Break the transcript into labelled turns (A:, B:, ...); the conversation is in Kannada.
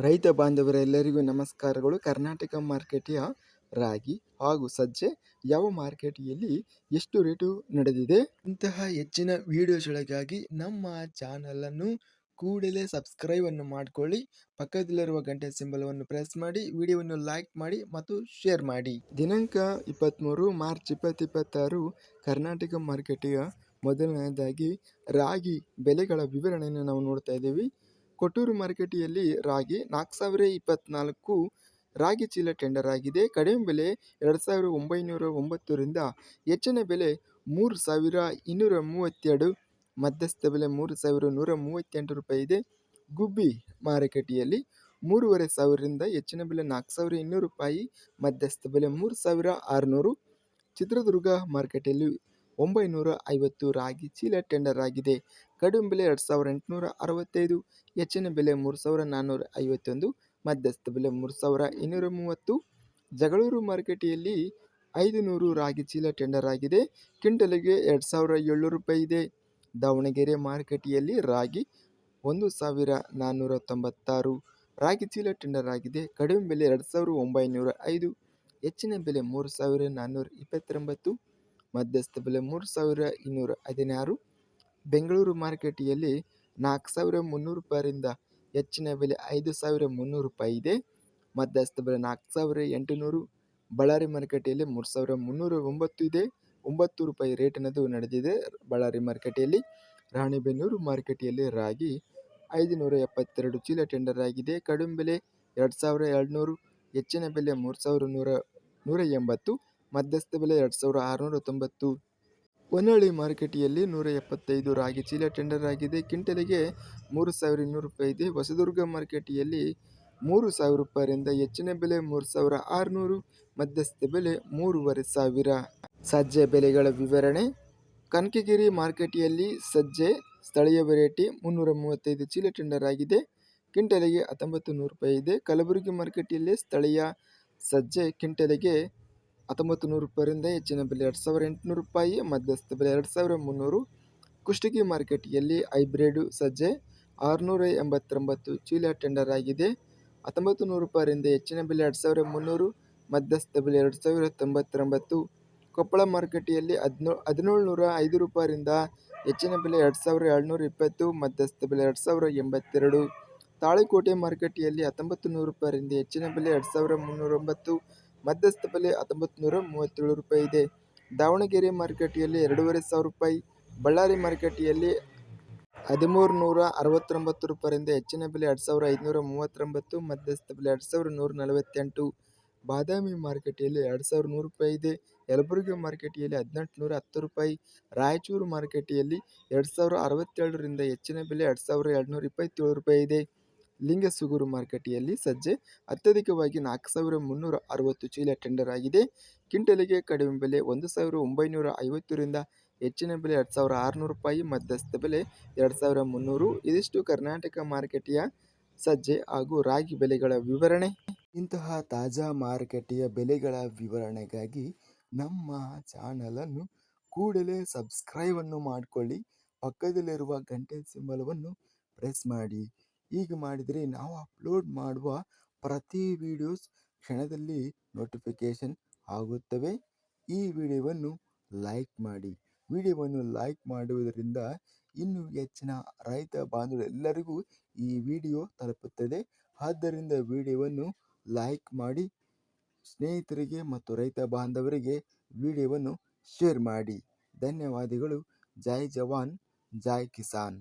A: ರೈತ ಬಾಂಧವರೆಲ್ಲರಿಗೂ ನಮಸ್ಕಾರಗಳು. ಕರ್ನಾಟಕ ಮಾರ್ಕೆಟಿಯ ರಾಗಿ ಹಾಗೂ ಸಜ್ಜೆ ಯಾವ ಮಾರ್ಕೆಟಿಯಲ್ಲಿ ಎಷ್ಟು ರೇಟು ನಡೆದಿದೆ, ಇಂತಹ ಹೆಚ್ಚಿನ ವಿಡಿಯೋಸ್ಗಳಿಗಾಗಿ ನಮ್ಮ ಚಾನಲನ್ನು ಕೂಡಲೇ ಸಬ್ಸ್ಕ್ರೈಬ್ ಅನ್ನು ಮಾಡಿಕೊಳ್ಳಿ. ಪಕ್ಕದಲ್ಲಿರುವ ಗಂಟೆ ಸಿಂಬಲವನ್ನು ಪ್ರೆಸ್ ಮಾಡಿ, ವಿಡಿಯೋವನ್ನು ಲೈಕ್ ಮಾಡಿ ಮತ್ತು ಶೇರ್ ಮಾಡಿ. ದಿನಾಂಕ 23 ಮಾರ್ಚ್ 2026 ಕರ್ನಾಟಕ ಮಾರ್ಕೆಟಿಯ ಮೊದಲನೇದಾಗಿ ರಾಗಿ ಬೆಲೆಗಳ ವಿವರಣೆಯನ್ನು ನಾವು ನೋಡ್ತಾ ಇದ್ದೀವಿ. ಕೊಟ್ಟೂರು ಮಾರ್ಕೆಟಿಯಲ್ಲಿ ರಾಗಿ 4024 ರಾಗಿ ಚೀಲ ಟೆಂಡರ್ ಆಗಿದೆ. ಕಡಿಮೆ ಬೆಲೆ 2909ರಿಂದ ಹೆಚ್ಚಿನ ಬೆಲೆ 3232, ಮಧ್ಯಸ್ಥ ಬೆಲೆ 3138 ರೂಪಾಯಿ ಇದೆ. ಗುಬ್ಬಿ ಮಾರುಕಟ್ಟೆಯಲ್ಲಿ 3500ರಿಂದ ಹೆಚ್ಚಿನ ಬೆಲೆ 4200 ರೂಪಾಯಿ, ಮಧ್ಯಸ್ಥ ಬೆಲೆ 3600. ಚಿತ್ರದುರ್ಗ ಮಾರುಕಟ್ಟೆಯಲ್ಲಿ 950 ರಾಗಿ ಚೀಲ ಟೆಂಡರ್ ಆಗಿದೆ. ಕಡಿಮೆ ಬೆಲೆ 2865, ಹೆಚ್ಚಿನ ಬೆಲೆ 3451, ಮಧ್ಯಸ್ಥ ಬೆಲೆ 3230. ಜಗಳೂರು ಮಾರುಕಟ್ಟೆಯಲ್ಲಿ 500 ರಾಗಿ ಚೀಲ ಟೆಂಡರ್ ಆಗಿದೆ. ಕ್ವಿಂಟಲಿಗೆ 2700 ರೂಪಾಯಿ ಇದೆ. ದಾವಣಗೆರೆ ಮಾರುಕಟ್ಟೆಯಲ್ಲಿ ರಾಗಿ 1496 ರಾಗಿ ಚೀಲ ಟೆಂಡರ್ ಆಗಿದೆ. ಕಡಿಮೆ ಬೆಲೆ 2905, ಹೆಚ್ಚಿನ ಬೆಲೆ 3429, ಮಧ್ಯಸ್ಥ ಬೆಲೆ 3216. ಬೆಂಗಳೂರು ಮಾರುಕಟ್ಟೆಯಲ್ಲಿ 4300 ರೂಪಾಯಿಯಿಂದ ಹೆಚ್ಚಿನ ಬೆಲೆ 5300 ರೂಪಾಯಿ ಇದೆ. ಮಧ್ಯಸ್ಥ ಬೆಲೆ 4800. ಬಳ್ಳಾರಿ ಮಾರುಕಟ್ಟೆಯಲ್ಲಿ 3309 ಇದೆ. 9 ರೂಪಾಯಿ ರೇಟ್ ಅನ್ನೋದು ನಡೆದಿದೆ ಬಳ್ಳಾರಿ ಮಾರುಕಟ್ಟೆಯಲ್ಲಿ. ರಾಣಿಬೆನ್ನೂರು ಮಾರುಕಟ್ಟೆಯಲ್ಲಿ ರಾಗಿ 572 ಚೀಲ ಟೆಂಡರ್ ಆಗಿದೆ. ಕಡಿಮೆ ಬೆಲೆ 2200, ಹೆಚ್ಚಿನ ಬೆಲೆ 3180, ಮಧ್ಯಸ್ಥ ಬೆಲೆ 2690. ಹೊನ್ನಾಳಿ ಮಾರುಕಟ್ಟೆಯಲ್ಲಿ 175 ರಾಗಿ ಚೀಲ ಟೆಂಡರ್ ಆಗಿದೆ. ಕ್ವಿಂಟಲಿಗೆ 3200 ರೂಪಾಯಿ ಇದೆ. ಹೊಸದುರ್ಗ ಮಾರುಕಟ್ಟೆಯಲ್ಲಿ 3000 ರೂಪಾಯಿಯಿಂದ ಹೆಚ್ಚಿನ ಬೆಲೆ 3600, ಮಧ್ಯಸ್ಥ ಬೆಲೆ 3500. ಸಜ್ಜೆ ಬೆಲೆಗಳ ವಿವರಣೆ. ಕನಕಗಿರಿ ಮಾರುಕಟ್ಟೆಯಲ್ಲಿ ಸಜ್ಜೆ ಸ್ಥಳೀಯ ವೆರೈಟಿ 335 ಚೀಲ ಟೆಂಡರ್ ಆಗಿದೆ. ಕ್ವಿಂಟಲಿಗೆ 1900 ರೂಪಾಯಿ ಇದೆ. ಕಲಬುರಗಿ ಮಾರುಕಟ್ಟೆಯಲ್ಲಿ ಸ್ಥಳೀಯ ಸಜ್ಜೆ ಕ್ವಿಂಟಲಿಗೆ 1900 ರೂಪಾಯಿಯಿಂದ ಹೆಚ್ಚಿನ ಬೆಲೆ 2800 ರೂಪಾಯಿ, ಮಧ್ಯಸ್ಥ ಬೆಲೆ 2300. ಕುಷ್ಟಗಿ ಮಾರುಕಟ್ಟೆಯಲ್ಲಿ ಹೈಬ್ರಿಡ್ ಸಜ್ಜೆ 689 ಚೀಲ ಟೆಂಡರ್ ಆಗಿದೆ. 1900 ರೂಪಾಯಿಯಿಂದ ಹೆಚ್ಚಿನ ಬೆಲೆ 2300, ಮಧ್ಯಸ್ಥ ಬೆಲೆ 2099. ಕೊಪ್ಪಳ ಮಾರುಕಟ್ಟೆಯಲ್ಲಿ 1705 ರೂಪಾಯಿಯಿಂದ ಹೆಚ್ಚಿನ ಬೆಲೆ 2720, ಮಧ್ಯಸ್ಥ ಬೆಲೆ 2082. ತಾಳಿಕೋಟೆ ಮಾರುಕಟ್ಟೆಯಲ್ಲಿ 1900 ರೂಪಾಯಿಯಿಂದ ಹೆಚ್ಚಿನ ಬೆಲೆ 2309, ಮಧ್ಯಸ್ಥ ಬೆಲೆ 1937 ರೂಪಾಯಿ ಇದೆ. ದಾವಣಗೆರೆ ಮಾರುಕಟ್ಟೆಯಲ್ಲಿ 2500 ರೂಪಾಯಿ. ಬಳ್ಳಾರಿ ಮಾರುಕಟ್ಟೆಯಲ್ಲಿ 1369 ರೂಪಾಯಿಯಿಂದ ಹೆಚ್ಚಿನ ಬೆಲೆ 2539, ಮಧ್ಯಸ್ಥ ಬೆಲೆ 2148. ಬಾದಾಮಿ ಮಾರುಕಟ್ಟೆಯಲ್ಲಿ 2100 ರೂಪಾಯಿ ಇದೆ. ಯಲಬುರ್ಗಿ ಮಾರುಕಟ್ಟೆಯಲ್ಲಿ 1810 ರೂಪಾಯಿ. ರಾಯಚೂರು ಮಾರುಕಟ್ಟೆಯಲ್ಲಿ 2067ರಿಂದ ಹೆಚ್ಚಿನ ಬೆಲೆ 2227 ರೂಪಾಯಿ ಇದೆ. ಲಿಂಗಸುಗೂರು ಮಾರುಕಟ್ಟೆಯಲ್ಲಿ ಸಜ್ಜೆ ಅತ್ಯಧಿಕವಾಗಿ 4360 ಚೀಲ ಟೆಂಡರ್ ಆಗಿದೆ. ಕ್ವಿಂಟಲಿಗೆ ಕಡಿಮೆ ಬೆಲೆ 1950ರಿಂದ ಹೆಚ್ಚಿನ ಬೆಲೆ 2600 ರೂಪಾಯಿ, ಮಧ್ಯಸ್ಥ ಬೆಲೆ 2300. ಇದಿಷ್ಟು ಕರ್ನಾಟಕ ಮಾರುಕಟ್ಟೆಯ ಸಜ್ಜೆ ಹಾಗೂ ರಾಗಿ ಬೆಲೆಗಳ ವಿವರಣೆ. ಇಂತಹ ತಾಜಾ ಮಾರುಕಟ್ಟೆಯ ಬೆಲೆಗಳ ವಿವರಣೆಗಾಗಿ ನಮ್ಮ ಚಾನಲನ್ನು ಕೂಡಲೇ ಸಬ್ಸ್ಕ್ರೈಬ್ ಅನ್ನು ಮಾಡಿಕೊಳ್ಳಿ. ಪಕ್ಕದಲ್ಲಿರುವ ಗಂಟೆ ಸಿಂಬಲವನ್ನು ಪ್ರೆಸ್ ಮಾಡಿ. ಹೀಗೆ ಮಾಡಿದರೆ ನಾವು ಅಪ್ಲೋಡ್ ಮಾಡುವ ಪ್ರತಿ ವಿಡಿಯೋಸ್ ಕ್ಷಣದಲ್ಲಿ ನೋಟಿಫಿಕೇಶನ್ ಆಗುತ್ತವೆ. ಈ ವಿಡಿಯೋವನ್ನು ಲೈಕ್ ಮಾಡಿ. ವಿಡಿಯೋವನ್ನು ಲೈಕ್ ಮಾಡುವುದರಿಂದ ಇನ್ನೂ ಹೆಚ್ಚಿನ ರೈತ ಬಾಂಧವರೆಲ್ಲರಿಗೂ ಈ ವಿಡಿಯೋ ತಲುಪುತ್ತದೆ. ಆದ್ದರಿಂದ ವಿಡಿಯೋವನ್ನು ಲೈಕ್ ಮಾಡಿ, ಸ್ನೇಹಿತರಿಗೆ ಮತ್ತು ರೈತ ಬಾಂಧವರಿಗೆ ವಿಡಿಯೋವನ್ನು ಶೇರ್ ಮಾಡಿ. ಧನ್ಯವಾದಗಳು. ಜೈ ಜವಾನ್, ಜೈ ಕಿಸಾನ್.